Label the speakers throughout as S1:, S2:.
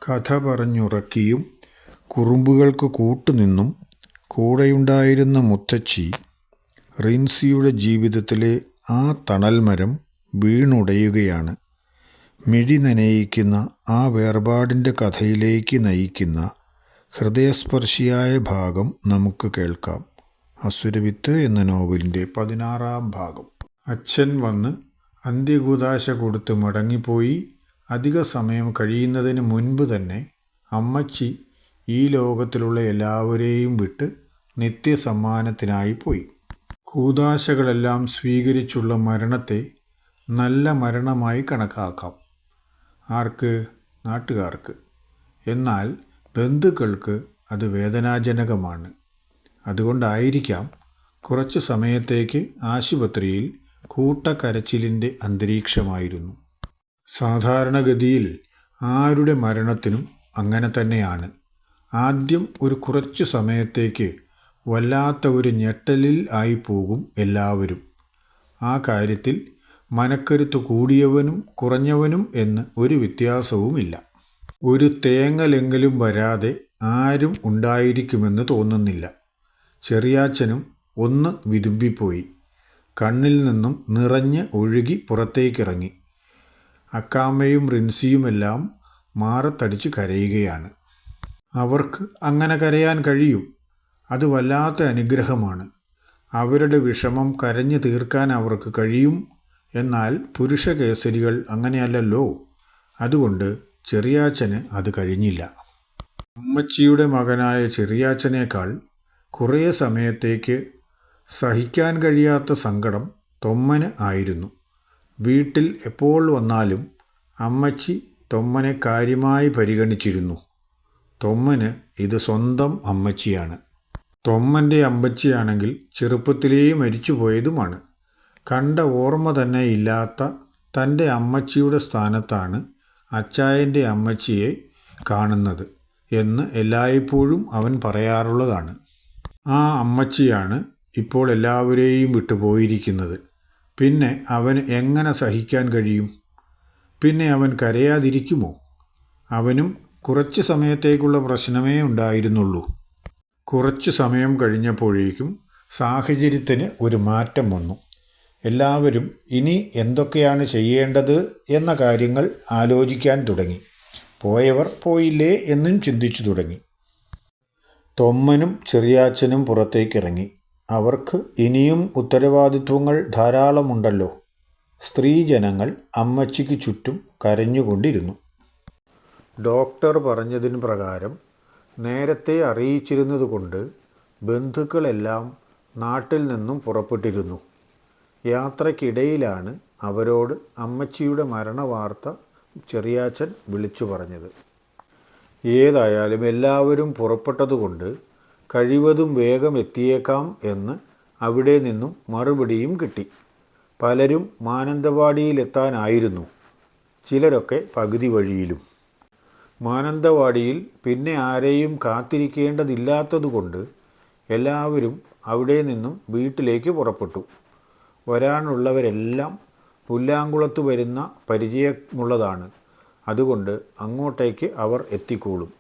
S1: കഥ പറഞ്ഞുറക്കിയും കുറുമ്പുകൾക്ക് കൂട്ടുനിന്നും കൂടെയുണ്ടായിരുന്ന മുത്തച്ഛി റിൻസിയുടെ ജീവിതത്തിലെ ആ തണൽമരം വീണുടയുകയാണ്. മിഴി നനയിക്കുന്ന ആ വേർപാടിൻ്റെ കഥയിലേക്ക് നയിക്കുന്ന ഹൃദയസ്പർശിയായ ഭാഗം നമുക്ക് കേൾക്കാം. അസുരവിത്ത് എന്ന നോവലിൻ്റെ 16-ാം ഭാഗം. അച്ഛൻ വന്ന് അന്ത്യകൂദാശ കൊടുത്ത് മടങ്ങിപ്പോയി. അധിക സമയം കഴിയുന്നതിന് മുൻപ് തന്നെ അമ്മച്ചി ഈ ലോകത്തിലുള്ള എല്ലാവരെയും വിട്ട് നിത്യസമ്മാനത്തിനായി പോയി. കൂദാശകളെല്ലാം സ്വീകരിച്ചുള്ള മരണത്തെ നല്ല മരണമായി കണക്കാക്കാം. ആർക്ക്? നാട്ടുകാർക്ക്. എന്നാൽ ബന്ധുക്കൾക്ക് അത് വേദനാജനകമാണ്. അതുകൊണ്ടായിരിക്കാം കുറച്ചു സമയത്തേക്ക് ആശുപത്രിയിൽ കൂട്ടക്കരച്ചിലിൻ്റെ അന്തരീക്ഷമായിരുന്നു. സാധാരണഗതിയിൽ ആരുടെ മരണത്തിനും അങ്ങനെ തന്നെയാണ്. ആദ്യം ഒരു കുറച്ചു സമയത്തേക്ക് വല്ലാത്ത ഒരു ഞെട്ടലിൽ ആയിപ്പോകും എല്ലാവരും. ആ കാര്യത്തിൽ മനക്കരുത്ത് കൂടിയവനും കുറഞ്ഞവനും എന്ന് ഒരു വ്യത്യാസവുമില്ല. ഒരു തേങ്ങലെങ്കിലും വരാതെ ആരും ഉണ്ടായിരിക്കുമെന്ന് തോന്നുന്നില്ല. ചെറിയാച്ചനും ഒന്ന് വിതുമ്പിപ്പോയി. കണ്ണിൽ നിന്നും നിറഞ്ഞ് ഒഴുകി പുറത്തേക്കിറങ്ങി. അക്കാമ്മയും റിൻസിയുമെല്ലാം മാറത്തടിച്ച് കരയുകയാണ്. അവർക്ക് അങ്ങനെ കരയാൻ കഴിയും. അത് വല്ലാത്ത അനുഗ്രഹമാണ്. അവരുടെ വിഷമം കരഞ്ഞു തീർക്കാൻ അവർക്ക് കഴിയും. എന്നാൽ പുരുഷകേസരികൾ അങ്ങനെയല്ലല്ലോ. അതുകൊണ്ട് ചെറിയാച്ചന് അത് കഴിഞ്ഞില്ല. അമ്മച്ചിയുടെ മകനായ ചെറിയാച്ചനേക്കാൾ കുറേ സമയത്തേക്ക് സഹിക്കാൻ കഴിയാത്ത സങ്കടം തൊമ്മന് ആയിരുന്നു. വീട്ടിൽ എപ്പോൾ വന്നാലും അമ്മച്ചി തൊമ്മനെ കാര്യമായി പരിഗണിച്ചിരുന്നു. തൊമ്മന് ഇത് സ്വന്തം അമ്മച്ചിയാണ്. തൊമ്മൻ്റെ അമ്മച്ചിയാണെങ്കിൽ ചെറുപ്പത്തിലേ മരിച്ചുപോയതുമാണ്. കണ്ട ഓർമ്മ തന്നെ ഇല്ലാത്ത തൻ്റെ അമ്മച്ചിയുടെ സ്ഥാനത്താണ് അച്ചായൻ്റെ അമ്മച്ചിയെ കാണുന്നത് എന്ന് എല്ലായ്പ്പോഴും അവൻ പറയാറുള്ളതാണ്. ആ അമ്മച്ചിയാണ് ഇപ്പോൾ എല്ലാവരെയും വിട്ടുപോയിരിക്കുന്നത്. പിന്നെ അവന് എങ്ങനെ സഹിക്കാൻ കഴിയും? പിന്നെ അവൻ കരയാതിരിക്കുമോ? അവനും കുറച്ച് സമയത്തേക്കുള്ള പ്രശ്നമേ ഉണ്ടായിരുന്നുള്ളൂ. കുറച്ച് സമയം കഴിഞ്ഞപ്പോഴേക്കും സാഹചര്യത്തിന് ഒരു മാറ്റം വന്നു. എല്ലാവരും ഇനി എന്തൊക്കെയാണ് ചെയ്യേണ്ടത് എന്ന കാര്യങ്ങൾ ആലോചിക്കാൻ തുടങ്ങി. പോയവർ പോയില്ലേ എന്നും ചിന്തിച്ചു തുടങ്ങി. തൊമ്മനും ചെറിയാച്ചനും പുറത്തേക്കിറങ്ങി. അവർക്ക് ഇനിയും ഉത്തരവാദിത്വങ്ങൾ ധാരാളമുണ്ടല്ലോ. സ്ത്രീജനങ്ങൾ അമ്മച്ചിക്ക് ചുറ്റും കരഞ്ഞുകൊണ്ടിരുന്നു. ഡോക്ടർ പറഞ്ഞതിന് പ്രകാരം നേരത്തെ അറിയിച്ചിരുന്നതുകൊണ്ട് ബന്ധുക്കളെല്ലാം നാട്ടിൽ നിന്നും പുറപ്പെട്ടിരുന്നു. യാത്രക്കിടയിലാണ് അവരോട് അമ്മച്ചിയുടെ മരണവാർത്ത ചെറിയാച്ചൻ വിളിച്ചു പറഞ്ഞത്. ഏതായാലും എല്ലാവരും പുറപ്പെട്ടതുകൊണ്ട് കഴിവതും വേഗം എത്തിയേക്കാം എന്ന് അവിടെ നിന്നും മറുപടിയും കിട്ടി. പലരും മാനന്തവാടിയിലെത്താനായിരുന്നു. ചിലരൊക്കെ പകുതി വഴിയിലും. മാനന്തവാടിയിൽ പിന്നെ ആരെയും കാത്തിരിക്കേണ്ടതില്ലാത്തതുകൊണ്ട് എല്ലാവരും അവിടെ നിന്നും വീട്ടിലേക്ക് പുറപ്പെട്ടു. വരാനുള്ളവരെല്ലാം പുല്ലാങ്കുളത്ത് വരുന്ന പരിചയമുള്ളതാണ്. അതുകൊണ്ട് അങ്ങോട്ടേക്ക് അവർ എത്തിക്കോളും.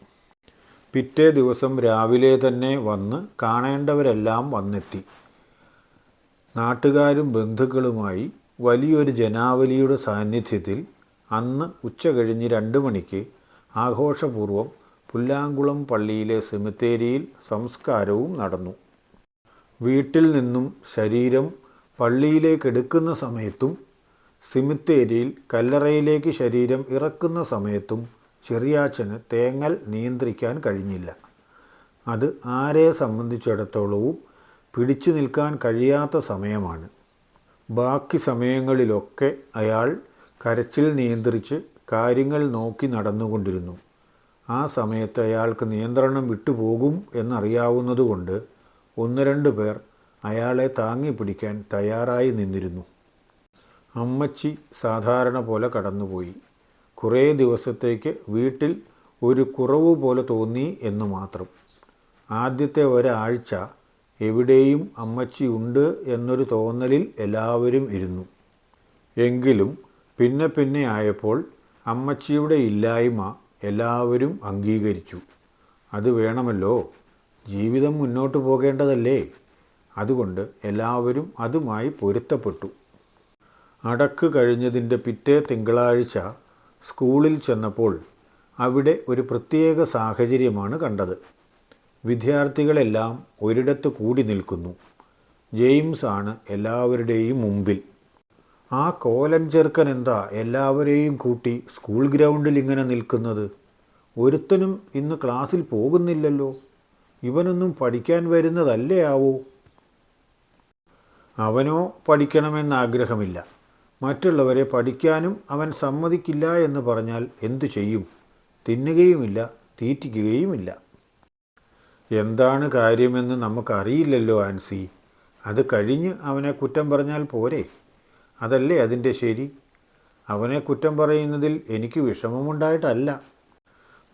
S1: പിറ്റേ ദിവസം രാവിലെ തന്നെ വന്ന് കാണേണ്ടവരെല്ലാം വന്നെത്തി. നാട്ടുകാരും ബന്ധുക്കളുമായി വലിയൊരു ജനാവലിയുടെ സാന്നിധ്യത്തിൽ അന്ന് ഉച്ച കഴിഞ്ഞ് 2 മണിക്ക് ആഘോഷപൂർവ്വം പുല്ലാങ്കുളം പള്ളിയിലെ സെമിത്തേരിയിൽ സംസ്കാരവും നടന്നു. വീട്ടിൽ നിന്നും ശരീരം പള്ളിയിലേക്ക് എടുക്കുന്ന സമയത്തും സെമിത്തേരിയിൽ കല്ലറയിലേക്ക് ശരീരം ഇറക്കുന്ന സമയത്തും ചെറിയാച്ചന് തേങ്ങൽ നിയന്ത്രിക്കാൻ കഴിഞ്ഞില്ല. അത് ആരെ സംബന്ധിച്ചിടത്തോളവും പിടിച്ചു നിൽക്കാൻ കഴിയാത്ത സമയമാണ്. ബാക്കി സമയങ്ങളിലൊക്കെ അയാൾ കരച്ചിൽ നിയന്ത്രിച്ച് കാര്യങ്ങൾ നോക്കി നടന്നുകൊണ്ടിരുന്നു. ആ സമയത്ത് അയാൾക്ക് നിയന്ത്രണം വിട്ടുപോകും എന്നറിയാവുന്നതുകൊണ്ട് 1-2 പേർ അയാളെ താങ്ങി പിടിക്കാൻ തയ്യാറായി നിന്നിരുന്നു. അമ്മച്ചി സാധാരണ പോലെ കടന്നുപോയി. കുറേ ദിവസത്തേക്ക് വീട്ടിൽ ഒരു കുറവ് പോലെ തോന്നി എന്ന് മാത്രം. ആദ്യത്തെ ഒരാഴ്ച എവിടെയും അമ്മച്ചി ഉണ്ട് എന്നൊരു തോന്നലിൽ എല്ലാവരും ഇരുന്നു. എങ്കിലും പിന്നെ ആയപ്പോൾ അമ്മച്ചിയുടെ ഇല്ലായ്മ എല്ലാവരും അംഗീകരിച്ചു. അത് വേണമല്ലോ, ജീവിതം മുന്നോട്ട് പോകേണ്ടതല്ലേ. അതുകൊണ്ട് എല്ലാവരും അതുമായി പൊരുത്തപ്പെട്ടു. അടക്ക് കഴിഞ്ഞതിൻ്റെ പിറ്റേ തിങ്കളാഴ്ച സ്കൂളിൽ ചെന്നപ്പോൾ അവിടെ ഒരു പ്രത്യേക സാഹചര്യമാണ് കണ്ടത്. വിദ്യാർത്ഥികളെല്ലാം ഒരിടത്ത് കൂടി നിൽക്കുന്നു. ജെയിംസ് ആണ് എല്ലാവരുടെയും മുമ്പിൽ. ആ കോലൻ ചെറുക്കൻ എന്താ എല്ലാവരെയും കൂട്ടി സ്കൂൾ ഗ്രൗണ്ടിൽ ഇങ്ങനെ നിൽക്കുന്നത്? ഒരുത്തനും ഇന്ന് ക്ലാസ്സിൽ പോകുന്നില്ലല്ലോ. ഇവനൊന്നും പഠിക്കാൻ വരുന്നതല്ലേ ആവോ? അവനോ പഠിക്കണമെന്നാഗ്രഹമില്ല. മറ്റുള്ളവരെ പഠിക്കാനും അവൻ സമ്മതിക്കില്ല എന്ന് പറഞ്ഞാൽ എന്തു ചെയ്യും? തിന്നുകയുമില്ല, തീറ്റിക്കുകയുമില്ല. എന്താണ് കാര്യമെന്ന് നമുക്കറിയില്ലല്ലോ ആൻസി. അത് കഴിഞ്ഞ് അവനെ കുറ്റം പറഞ്ഞാൽ പോരെ? അതല്ലേ അതിൻ്റെ ശരി. അവനെ കുറ്റം പറയുന്നതിൽ എനിക്ക് വിഷമമുണ്ടായിട്ടല്ല.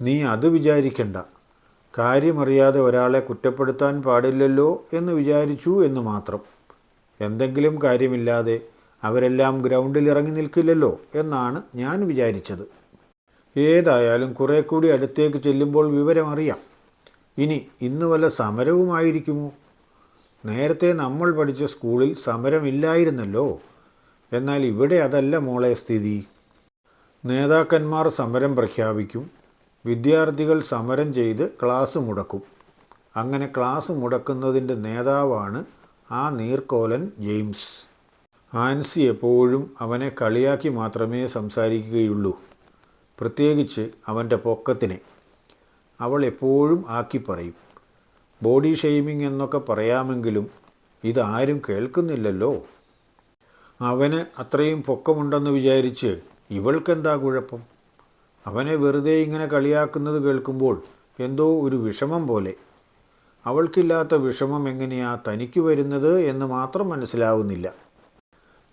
S1: നീ അത് വിചാരിക്കണ്ട. കാര്യമറിയാതെ ഒരാളെ കുറ്റപ്പെടുത്താൻ പാടില്ലല്ലോ എന്ന് വിചാരിച്ചു എന്ന് മാത്രം. എന്തെങ്കിലും കാര്യമില്ലാതെ അവരെല്ലാം ഗ്രൗണ്ടിൽ ഇറങ്ങി നിൽക്കില്ലല്ലോ എന്നാണ് ഞാൻ വിചാരിച്ചത്. ഏതായാലും കുറേ കൂടി അടുത്തേക്ക് ചെല്ലുമ്പോൾ വിവരമറിയാം. ഇനി ഇന്ന് വല്ല സമരവുമായിരിക്കുമോ? നേരത്തെ നമ്മൾ പഠിച്ച സ്കൂളിൽ സമരമില്ലായിരുന്നല്ലോ. എന്നാൽ ഇവിടെ അതല്ല മോളെ സ്ഥിതി. നേതാക്കന്മാർ സമരം പ്രഖ്യാപിക്കും, വിദ്യാർത്ഥികൾ സമരം ചെയ്ത് ക്ലാസ് മുടക്കും. അങ്ങനെ ക്ലാസ് മുടക്കുന്നതിൻ്റെ നേതാവാണ് ആ നീർക്കോലൻ ജെയിംസ്. ആൻസി എപ്പോഴും അവനെ കളിയാക്കി മാത്രമേ സംസാരിക്കുകയുള്ളൂ, പ്രത്യേകിച്ച് അവൻ്റെ പൊക്കത്തിനെ. അവൾ എപ്പോഴും ആക്കി പറയും. ബോഡി ഷെയ്മിങ് എന്നൊക്കെ പറയാമെങ്കിലും ഇതാരും കേൾക്കുന്നില്ലല്ലോ. അവന് അത്രയും പൊക്കമുണ്ടെന്ന് വിചാരിച്ച് ഇവൾക്കെന്താ കുഴപ്പം? അവനെ വെറുതെ ഇങ്ങനെ കളിയാക്കുന്നത് കേൾക്കുമ്പോൾ എന്തോ ഒരു വിഷമം പോലെ. അവൾക്കില്ലാത്ത വിഷമം എങ്ങനെയാ തനിക്ക് വരുന്നത് എന്ന് മാത്രം മനസ്സിലാവുന്നില്ല.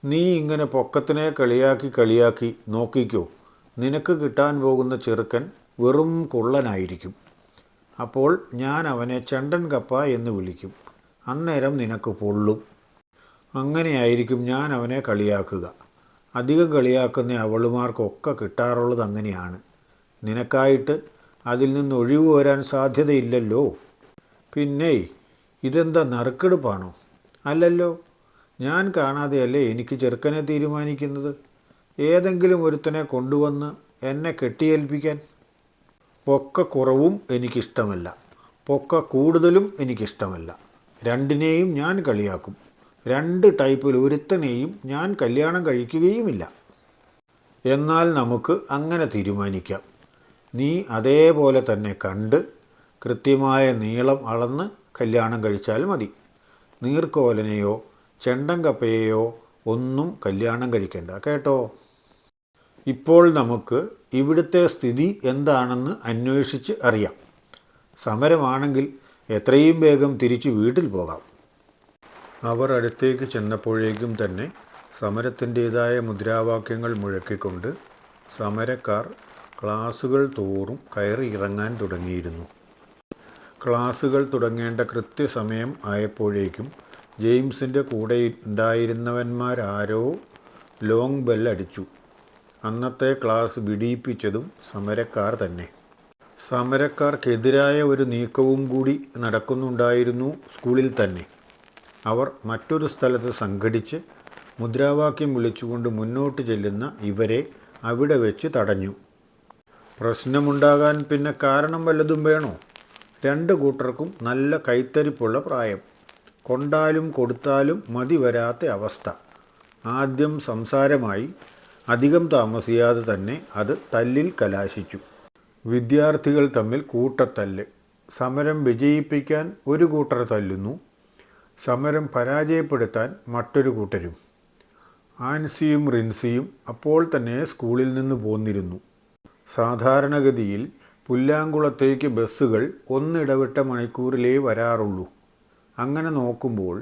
S1: നീ ഇങ്ങനെ പൊക്കത്തിനെ കളിയാക്കി നോക്കിക്കോ, നിനക്ക് കിട്ടാൻ പോകുന്ന ചെറുക്കൻ വെറും കുള്ളനായിരിക്കും. അപ്പോൾ ഞാൻ അവനെ ചെണ്ടൻ കപ്പ എന്ന് വിളിക്കും. അന്നേരം നിനക്ക് പൊള്ളും. അങ്ങനെയായിരിക്കും ഞാൻ അവനെ കളിയാക്കുക. അധികം കളിയാക്കുന്ന അവളുമാർക്കൊക്കെ കിട്ടാറുള്ളത് അങ്ങനെയാണ്. നിനക്കായിട്ട് അതിൽ നിന്ന് ഒഴിവ് വരാൻ സാധ്യതയില്ലല്ലോ. പിന്നെ ഇതെന്താ നറുക്കെടുപ്പാണോ? അല്ലല്ലോ, ഞാൻ കാണാതെയല്ലേ എനിക്ക് ചെറുക്കനെ തീരുമാനിക്കുന്നത്. ഏതെങ്കിലും ഒരുത്തനെ കൊണ്ടുവന്ന് എന്നെ കെട്ടിയേൽപ്പിക്കാൻ. പൊക്ക കുറവും എനിക്കിഷ്ടമല്ല, പൊക്ക കൂടുതലും എനിക്കിഷ്ടമല്ല. രണ്ടിനെയും ഞാൻ കളിയാക്കും. രണ്ട് ടൈപ്പിൽ ഒരുത്തനെയും ഞാൻ കല്യാണം കഴിക്കുകയുമില്ല. എന്നാൽ നമുക്ക് അങ്ങനെ തീരുമാനിക്കാം. നീ അതേപോലെ തന്നെ കണ്ട് കൃത്യമായ നീളം അളന്ന് കല്യാണം കഴിച്ചാൽ മതി. നീർക്കോലനെയോ ചെണ്ടൻകപ്പയെയോ ഒന്നും കല്യാണം കഴിക്കേണ്ട കേട്ടോ. ഇപ്പോൾ നമുക്ക് ഇവിടുത്തെ സ്ഥിതി എന്താണെന്ന് അന്വേഷിച്ച് അറിയാം. സമരമാണെങ്കിൽ എത്രയും വേഗം തിരിച്ചു വീട്ടിൽ പോകാം. അവർ അടുത്തേക്ക് ചെന്നപ്പോഴേക്കും തന്നെ സമരത്തിൻ്റേതായ മുദ്രാവാക്യങ്ങൾ മുഴക്കിക്കൊണ്ട് സമരക്കാർ ക്ലാസുകൾ തോറും കയറി ഇറങ്ങാൻ തുടങ്ങിയിരുന്നു. ക്ലാസുകൾ തുടങ്ങേണ്ട കൃത്യസമയം ആയപ്പോഴേക്കും ജെയിംസിൻ്റെ കൂടെ ഉണ്ടായിരുന്നവന്മാരാരോ ലോങ് ബെൽ അടിച്ചു. അന്നത്തെ ക്ലാസ് വിടിയിപ്പിച്ചതും സമരക്കാർ തന്നെ. സമരക്കാർക്കെതിരായ ഒരു നീക്കവും കൂടി നടക്കുന്നുണ്ടായിരുന്നു സ്കൂളിൽ തന്നെ. അവർ മറ്റൊരു സ്ഥലത്ത് സംഘടിച്ച് മുദ്രാവാക്യം വിളിച്ചുകൊണ്ട് മുന്നോട്ട് ചെല്ലുന്ന ഇവരെ അവിടെ വെച്ച് തടഞ്ഞു. പ്രശ്നമുണ്ടാകാൻ പിന്നെ കാരണം വല്ലതും വേണോ? രണ്ട് കൂട്ടർക്കും നല്ല കൈത്തരിപ്പുള്ള പ്രായം. കൊണ്ടാലും കൊടുത്താലും മതി വരാത്ത അവസ്ഥ. ആദ്യം സംസാരമായി. അധികം താമസിയാതെ തന്നെ അത് തല്ലിൽ കലാശിച്ചു. വിദ്യാർത്ഥികൾ തമ്മിൽ കൂട്ടത്തല്ല്. സമരം വിജയിപ്പിക്കാൻ ഒരു കൂട്ടർ തല്ലുന്നു, സമരം പരാജയപ്പെടുത്താൻ മറ്റൊരു കൂട്ടരും. ആൻസിയും റിൻസിയും അപ്പോൾ തന്നെ സ്കൂളിൽ നിന്ന് പോന്നിരുന്നു. സാധാരണഗതിയിൽ പുല്ലാങ്കുളത്തേക്ക് ബസ്സുകൾ ഒന്നിടവിട്ട മണിക്കൂറിലേ വരാറുള്ളൂ. അങ്ങനെ നോക്കുമ്പോൾ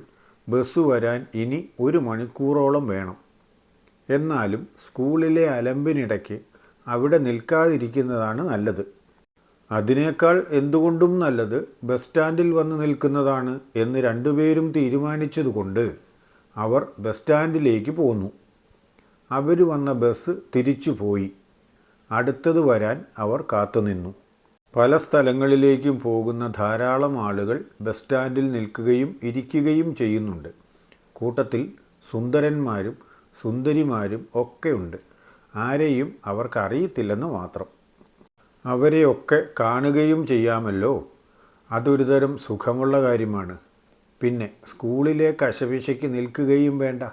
S1: ബസ് വരാൻ ഇനി 1 മണിക്കൂറോളം വേണം. എന്നാലും സ്കൂളിലെ അലമ്പിനിടയ്ക്ക് അവിടെ നിൽക്കാതിരിക്കുന്നതാണ് നല്ലത്. അതിനേക്കാൾ എന്തുകൊണ്ടും നല്ലത് ബസ് സ്റ്റാൻഡിൽ വന്ന് നിൽക്കുന്നതാണ് എന്ന് രണ്ടുപേരും തീരുമാനിച്ചതുകൊണ്ട് അവർ ബസ് സ്റ്റാൻഡിലേക്ക് പോന്നു. അവർ വന്ന ബസ് തിരിച്ചു പോയി. അടുത്തത് വരാൻ അവർ കാത്തുനിന്നു. പല സ്ഥലങ്ങളിലേക്കും പോകുന്ന ധാരാളം ആളുകൾ ബസ് സ്റ്റാൻഡിൽ നിൽക്കുകയും ഇരിക്കുകയും ചെയ്യുന്നുണ്ട്. കൂട്ടത്തിൽ സുന്ദരന്മാരും സുന്ദരിമാരും ഒക്കെയുണ്ട്. ആരെയും അവർക്കറിയത്തില്ലെന്ന് മാത്രം. അവരെയൊക്കെ കാണുകയും ചെയ്യാമല്ലോ. അതൊരു തരം സുഖമുള്ള കാര്യമാണ്. പിന്നെ സ്കൂളിലെ കശപിശയ്ക്ക് നിൽക്കുകയും വേണ്ട.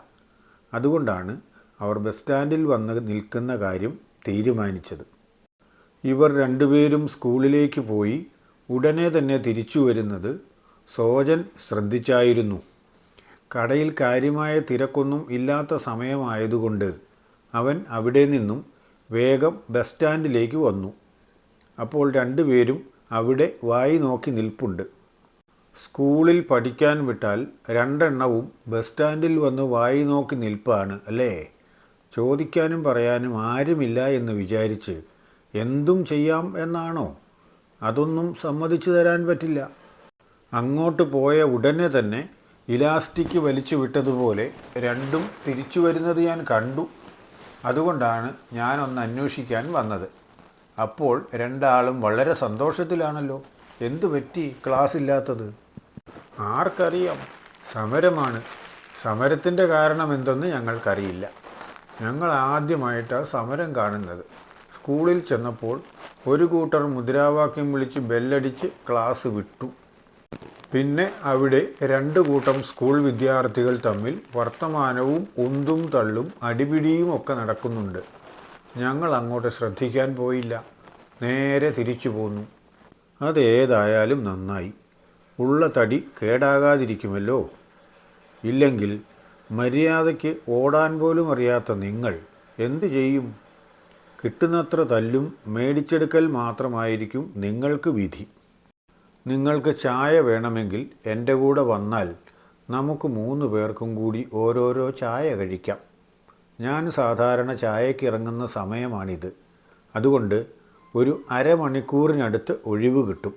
S1: അതുകൊണ്ടാണ് അവർ ബസ് സ്റ്റാൻഡിൽ വന്ന് നിൽക്കുന്ന കാര്യം തീരുമാനിച്ചത്. ഇവർ രണ്ടുപേരും സ്കൂളിലേക്ക് പോയി ഉടനെ തന്നെ തിരിച്ചു വരുന്നത് സോജൻ ശ്രദ്ധിച്ചായിരുന്നു. കടയിൽ കാര്യമായ തിരക്കൊന്നും ഇല്ലാത്ത സമയമായതുകൊണ്ട് അവൻ അവിടെ നിന്നും വേഗം ബസ് സ്റ്റാൻഡിലേക്ക് വന്നു. അപ്പോൾ രണ്ടുപേരും അവിടെ വായി നോക്കി നിൽപ്പുണ്ട്. സ്കൂളിൽ പഠിക്കാൻ വിട്ടാൽ രണ്ടെണ്ണവും ബസ് സ്റ്റാൻഡിൽ വന്ന് വായി നോക്കി നിൽപ്പാണ് അല്ലേ? ചോദിക്കാനും പറയാനും ആരുമില്ല എന്ന് വിചാരിച്ച് എന്തും ചെയ്യാം എന്നാണോ? അതൊന്നും സമ്മതിച്ചു തരാൻ പറ്റില്ല. അങ്ങോട്ട് പോയ ഉടനെ തന്നെ ഇലാസ്റ്റിക് വലിച്ചു വിട്ടതുപോലെ രണ്ടും തിരിച്ചു വരുന്നത് ഞാൻ കണ്ടു. അതുകൊണ്ടാണ് ഞാനൊന്ന് അന്വേഷിക്കാൻ വന്നത്. അപ്പോൾ രണ്ടാളും വളരെ സന്തോഷത്തിലാണല്ലോ. എന്തു പറ്റി ക്ലാസ് ഇല്ലാത്തത്? ആർക്കറിയാം. സമരമാണ്. സമരത്തിൻ്റെ കാരണം എന്തെന്ന് ഞങ്ങൾക്കറിയില്ല. ഞങ്ങൾ ആദ്യമായിട്ടാണ് സമരം കാണുന്നത്. സ്കൂളിൽ ചെന്നപ്പോൾ ഒരു കൂട്ടർ മുദ്രാവാക്യം വിളിച്ച് ബെല്ലടിച്ച് ക്ലാസ് വിട്ടു. പിന്നെ അവിടെ രണ്ട് കൂട്ടം സ്കൂൾ വിദ്യാർത്ഥികൾ തമ്മിൽ വർത്തമാനവും ഉന്തും തള്ളും അടിപിടിയും ഒക്കെ നടക്കുന്നുണ്ട്. ഞങ്ങൾ അങ്ങോട്ട് ശ്രദ്ധിക്കാൻ പോയില്ല. നേരെ തിരിച്ചു പോന്നു. അതേതായാലും നന്നായി. ഉള്ള തടി കേടാകാതിരിക്കുമല്ലോ. ഇല്ലെങ്കിൽ മര്യാദയ്ക്ക് ഓടാൻ പോലും അറിയാത്ത നിങ്ങൾ എന്തു ചെയ്യും? കിട്ടുന്നത്ര തല്ലും മേടിച്ചെടുക്കൽ മാത്രമായിരിക്കും നിങ്ങൾക്ക് വിധി. നിങ്ങൾക്ക് ചായ വേണമെങ്കിൽ എൻ്റെ കൂടെ വന്നാൽ നമുക്ക് 3 പേർക്കും കൂടി ഓരോരോ ചായ കഴിക്കാം. ഞാൻ സാധാരണ ചായയ്ക്ക് ഇറങ്ങുന്ന സമയമാണിത്. അതുകൊണ്ട് ഒരു അരമണിക്കൂറിനടുത്ത് ഒഴിവ് കിട്ടും.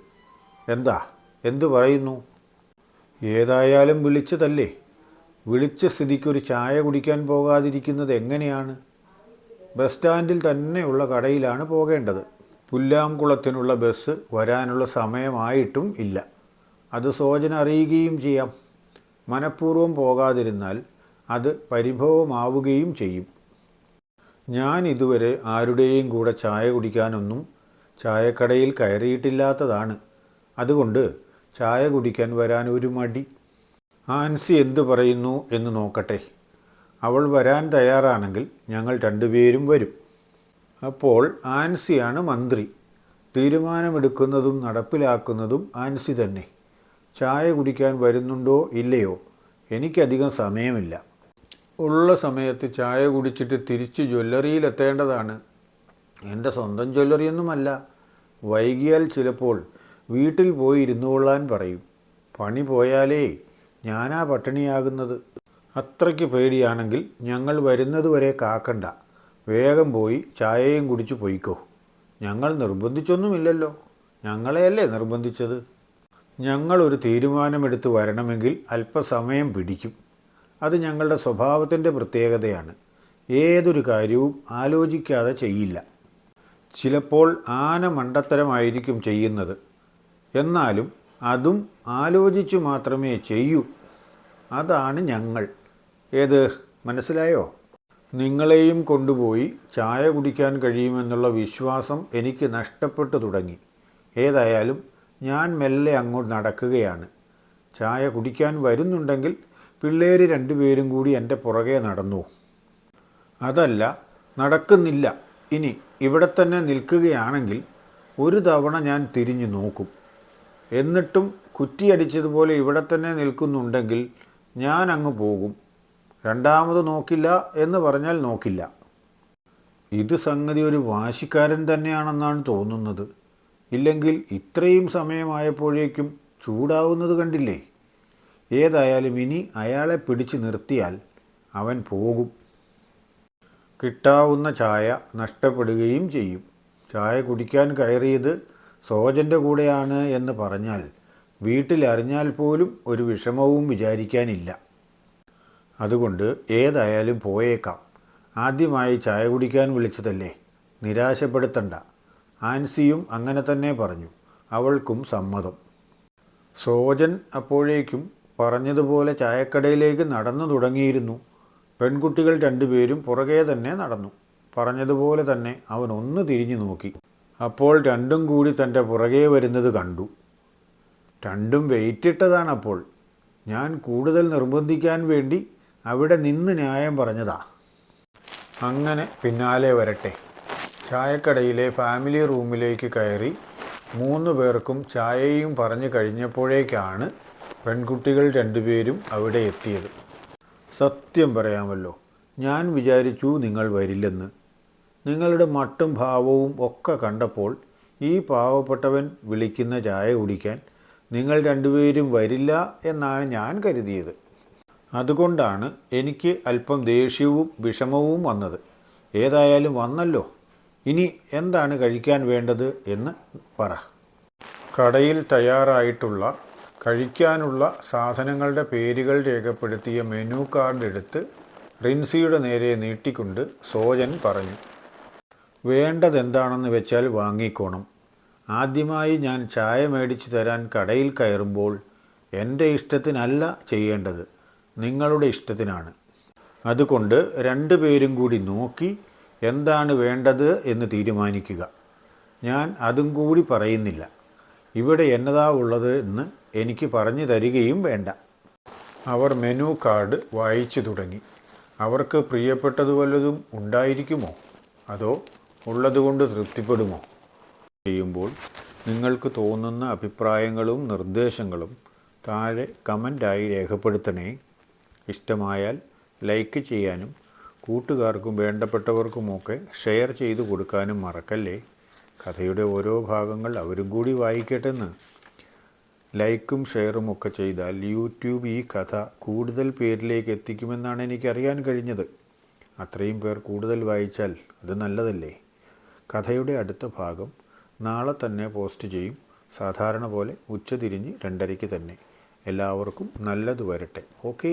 S1: എന്തു പറയുന്നു? ഏതായാലും വിളിച്ചതല്ലേ. വിളിച്ച സ്ഥിതിക്കൊരു ചായ കുടിക്കാൻ പോകാതിരിക്കുന്നത് എങ്ങനെയാണ്? ബസ് സ്റ്റാൻഡിൽ തന്നെയുള്ള കടയിലാണ് പോകേണ്ടത്. പുല്ലാംകുളത്തിനുള്ള ബസ് വരാനുള്ള സമയമായിട്ടും ഇല്ല. അത് സോജൻ അറിയുകയും ചെയ്യാം. മനഃപൂർവ്വം പോകാതിരുന്നാൽ അത് പരിഭവമാവുകയും ചെയ്യും. ഞാൻ ഇതുവരെ ആരുടെയും കൂടെ ചായ കുടിക്കാനൊന്നും ചായക്കടയിൽ കയറിയിട്ടില്ലാത്തതാണ്. അതുകൊണ്ട് ചായ കുടിക്കാൻ വരാൻ ഒരു മടി. ആൻസി എന്തു പറയുന്നു എന്ന് നോക്കട്ടെ. അവൾ വരാൻ തയ്യാറാണെങ്കിൽ ഞങ്ങൾ രണ്ടുപേരും വരും. അപ്പോൾ ആൻസിയാണ് മന്ത്രി. തീരുമാനമെടുക്കുന്നതും നടപ്പിലാക്കുന്നതും ആൻസി തന്നെ. ചായ കുടിക്കാൻ വരുന്നുണ്ടോ ഇല്ലയോ? എനിക്കധികം സമയമില്ല. ഉള്ള സമയത്ത് ചായ കുടിച്ചിട്ട് തിരിച്ച് ജ്വല്ലറിയിലെത്തേണ്ടതാണ്. എൻ്റെ സ്വന്തം ജ്വല്ലറിയൊന്നുമല്ല. വൈകിയാൽ ചിലപ്പോൾ വീട്ടിൽ പോയി ഇരുന്നു കൊള്ളാൻ പറയും. പണി പോയാലേ ഞാനാ പട്ടിണിയാകുന്നത്. അത്രയ്ക്ക് പേടിയാണെങ്കിൽ ഞങ്ങൾ വരുന്നതുവരെ കാക്കണ്ട. വേഗം പോയി ചായയും കുടിച്ച് പൊയ്ക്കോ. ഞങ്ങൾ നിർബന്ധിച്ചൊന്നുമില്ലല്ലോ. ഞങ്ങളെയല്ലേ നിർബന്ധിച്ചത്. ഞങ്ങളൊരു തീരുമാനമെടുത്ത് വരണമെങ്കിൽ അല്പസമയം പിടിക്കും. അത് ഞങ്ങളുടെ സ്വഭാവത്തിൻ്റെ പ്രത്യേകതയാണ്. ഏതൊരു കാര്യവും ആലോചിക്കാതെ ചെയ്യില്ല. ചിലപ്പോൾ ആന മണ്ടത്തരമായിരിക്കും ചെയ്യുന്നത്. എന്നാലും അതും ആലോചിച്ചു മാത്രമേ ചെയ്യൂ. അതാണ് ഞങ്ങൾ. മനസ്സിലായോ? നിങ്ങളെയും കൊണ്ടുപോയി ചായ കുടിക്കാൻ കഴിയുമെന്നുള്ള വിശ്വാസം എനിക്ക് നഷ്ടപ്പെട്ടു തുടങ്ങി. ഏതായാലും ഞാൻ മെല്ലെ അങ്ങോട്ട് നടക്കുകയാണ്. ചായ കുടിക്കാൻ വരുന്നുണ്ടെങ്കിൽ പിള്ളേർ രണ്ടുപേരും കൂടി എൻ്റെ പുറകെ നടന്നു. അതല്ല, നടക്കുന്നില്ല. ഇനി ഇവിടെ തന്നെ നിൽക്കുകയാണെങ്കിൽ ഒരു തവണ ഞാൻ തിരിഞ്ഞു നോക്കും. എന്നിട്ടും കുറ്റിയടിച്ചതുപോലെ ഇവിടെ തന്നെ നിൽക്കുന്നുണ്ടെങ്കിൽ ഞാൻ അങ്ങ് പോകും. രണ്ടാമത് നോക്കില്ല എന്ന് പറഞ്ഞാൽ നോക്കില്ല. ഇത് സംഗതി ഒരു വാശിക്കാരൻ തന്നെയാണെന്നാണ് തോന്നുന്നത്. ഇല്ലെങ്കിൽ ഇത്രയും സമയമായപ്പോഴേക്കും ചൂടാവുന്നത് കണ്ടില്ലേ? ഏതായാലും ഇനി അയാളെ പിടിച്ചു നിർത്തിയാൽ അവൻ പോകും. കിട്ടാവുന്ന ചായ നഷ്ടപ്പെടുകയും ചെയ്യും. ചായ കുടിക്കാൻ കയറിയത് സോജൻ്റെ കൂടെയാണ് എന്ന് പറഞ്ഞാൽ വീട്ടിലറിഞ്ഞാൽ പോലും ഒരു വിഷമവും വിചാരിക്കാനില്ല. അതുകൊണ്ട് ഏതായാലും പോയേക്കാം. ആദ്യമായി ചായ കുടിക്കാൻ വിളിച്ചതല്ലേ, നിരാശപ്പെടുത്തണ്ട. ആൻസിയും അങ്ങനെ തന്നെ പറഞ്ഞു. അവൾക്കും സമ്മതം. സോജൻ അപ്പോഴേക്കും പറഞ്ഞതുപോലെ ചായക്കടയിലേക്ക് നടന്നു തുടങ്ങിയിരുന്നു. പെൺകുട്ടികൾ രണ്ടുപേരും പുറകെ തന്നെ നടന്നു. പറഞ്ഞതുപോലെ തന്നെ അവൻ ഒന്ന് തിരിഞ്ഞു നോക്കി. അപ്പോൾ രണ്ടും കൂടി തൻ്റെ പുറകെ വരുന്നത് കണ്ടു. രണ്ടും വെയിറ്റിട്ടതാണപ്പോൾ. ഞാൻ കൂടുതൽ നിർബന്ധിക്കാൻ വേണ്ടി അവിടെ നിന്ന് ന്യായം പറഞ്ഞതാ. അങ്ങനെ പിന്നാലെ വരട്ടെ. ചായക്കടയിലെ ഫാമിലി റൂമിലേക്ക് കയറി 3 പേർക്കും ചായയും പറഞ്ഞു കഴിഞ്ഞപ്പോഴേക്കാണ് പെൺകുട്ടികൾ രണ്ടുപേരും അവിടെ എത്തിയത്. സത്യം പറയാമല്ലോ, ഞാൻ വിചാരിച്ചു നിങ്ങൾ വരില്ലെന്ന്. നിങ്ങളുടെ മട്ടും ഭാവവും ഒക്കെ കണ്ടപ്പോൾ ഈ പാവപ്പെട്ടവൻ വിളിക്കുന്ന ചായ കുടിക്കാൻ നിങ്ങൾ രണ്ടുപേരും വരില്ല എന്നാണ് ഞാൻ കരുതിയത്. അതുകൊണ്ടാണ് എനിക്ക് അല്പം ദേഷ്യവും വിഷമവും വന്നത്. ഏതായാലും വന്നല്ലോ, ഇനി എന്താണ് കഴിക്കാൻ വേണ്ടത് എന്ന് പറ. കടയിൽ തയ്യാറായിട്ടുള്ള കഴിക്കാനുള്ള സാധനങ്ങളുടെ പേരുകൾ രേഖപ്പെടുത്തിയ മെനു കാർഡ് എടുത്ത് റിൻസിയുടെ നേരെ നീട്ടിക്കൊണ്ട് സോജൻ പറഞ്ഞു. വേണ്ടതെന്താണെന്ന് വെച്ചാൽ വാങ്ങിക്കോണം. ആദ്യമായി ഞാൻ ചായ മേടിച്ചു തരാൻ കടയിൽ കയറുമ്പോൾ എൻ്റെ ഇഷ്ടത്തിനല്ല ചെയ്യേണ്ടത്, നിങ്ങളുടെ ഇഷ്ടത്തിനാണ്. അതുകൊണ്ട് 2 പേരും കൂടി നോക്കി എന്താണ് വേണ്ടത് എന്ന് തീരുമാനിക്കുക. ഞാൻ അതും കൂടി പറയുന്നില്ല. ഇവിടെ എന്നതാ ഉള്ളത് എന്ന് എനിക്ക് പറഞ്ഞു തരികയും വേണ്ട. അവർ മെനു കാർഡ് വായിച്ചു തുടങ്ങി. അവർക്ക് പ്രിയപ്പെട്ടത് വല്ലതും ഉണ്ടായിരിക്കുമോ, അതോ ഉള്ളതുകൊണ്ട് തൃപ്തിപ്പെടുമോ? ചെയ്യുമ്പോൾ നിങ്ങൾക്ക് തോന്നുന്ന അഭിപ്രായങ്ങളും നിർദ്ദേശങ്ങളും താഴെ കമൻ്റായി രേഖപ്പെടുത്തണേ. ഇഷ്ടമായാൽ ലൈക്ക് ചെയ്യാനും കൂട്ടുകാർക്കും വേണ്ടപ്പെട്ടവർക്കുമൊക്കെ ഷെയർ ചെയ്തു കൊടുക്കാനും മറക്കല്ലേ. കഥയുടെ ഓരോ ഭാഗങ്ങൾ അവരും കൂടി വായിക്കട്ടെന്ന്. ലൈക്കും ഷെയറും ഒക്കെ ചെയ്താൽ യൂട്യൂബ് ഈ കഥ കൂടുതൽ പേരിലേക്ക് എത്തിക്കുമെന്നാണ് എനിക്കറിയാൻ കഴിഞ്ഞത്. അത്രയും പേർ കൂടുതൽ വായിച്ചാൽ അത് നല്ലതല്ലേ. കഥയുടെ അടുത്ത ഭാഗം നാളെ തന്നെ പോസ്റ്റ് ചെയ്യും. സാധാരണ പോലെ ഉച്ചതിരിഞ്ഞ് 2:30 തന്നെ. എല്ലാവർക്കും നല്ലത് വരട്ടെ. ഓക്കേ.